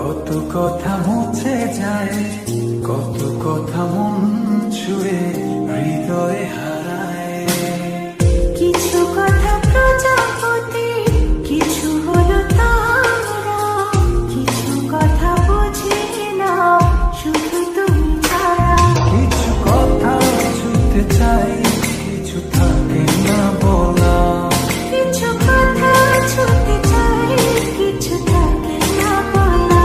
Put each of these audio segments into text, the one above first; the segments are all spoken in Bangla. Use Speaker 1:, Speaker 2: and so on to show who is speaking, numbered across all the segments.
Speaker 1: কত কথা মুছে যায়, কত কথা মন ছুঁয়ে হৃদয়ে হারায়।
Speaker 2: কিছু কথা প্রজাপতি, কিছু হলো তারা, কিছু কথা বুঝি না শুধু তুমি ছাড়া।
Speaker 1: কিছু কথা ছুঁতে চাই, কিছু থাকে না বলা।
Speaker 2: কিছু কথা ছুঁতে চাই, কিছু থাকে না বলা।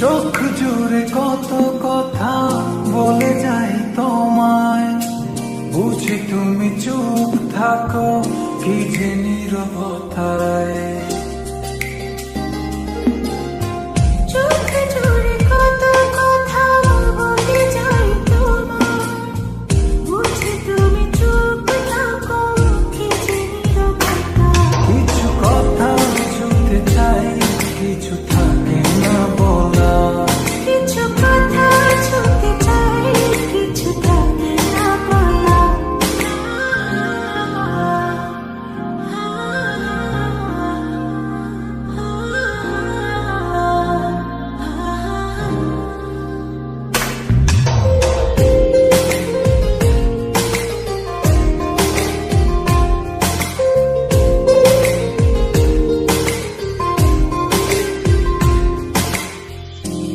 Speaker 1: চোখ জুড়ে কত কথা বলে যাই তোমায়, বুঝি তুমি চুপ থাকো কি যে নীরবতায়।
Speaker 2: চোখ জুড়ে কত কথা বলে যাই তোমায়, বুঝি তুমি চুপ থাকো কি যে নীরবতা।
Speaker 1: কিছু কথা শুনতে চাই, কিছু থাকে না বলা।
Speaker 2: কিছু কথা ছুঁতে চাই, কিছু থাকে না বলা।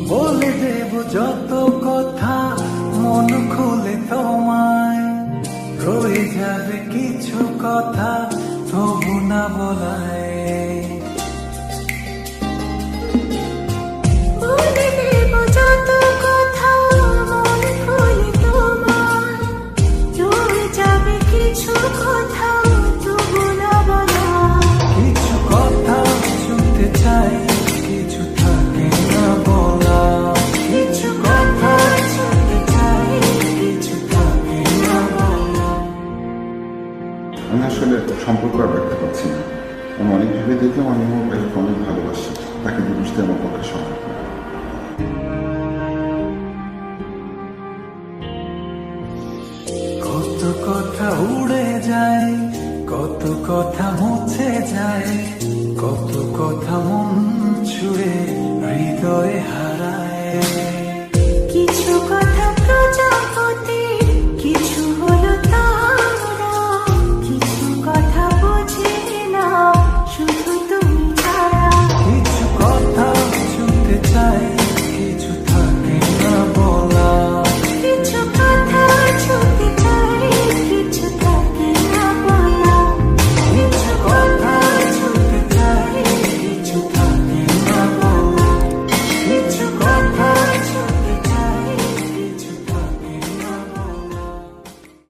Speaker 1: বলে দেব যত কথা মন খুলে তোমায়, রয়ে যাবে কিছু কথা তবু না বলায়।
Speaker 2: বলে দেব যত কথা মন খুলে তোমায়, রয়ে যাবে কিছু কথা তবু না বলা।
Speaker 1: কিছু কথা শুনতে চাই, কিছু থাকে না বলা।
Speaker 2: কিছু কথা ছুঁতে চাই, কিছু থাকে না বলা।
Speaker 3: আমি আসলে সম্পর্ক আর ব্যাখ্যা করছি না। আমি অনেক ভেবে দেখলাম আমি আমার ভাইকে অনেক ভালোবাসি, তাকে বুঝতে আমার পক্ষে সম্ভব না।
Speaker 1: কত কথা উড়ে যায়, কত কথা মুছে যায়, কত কথা মন ছুঁয়ে হৃদয়ে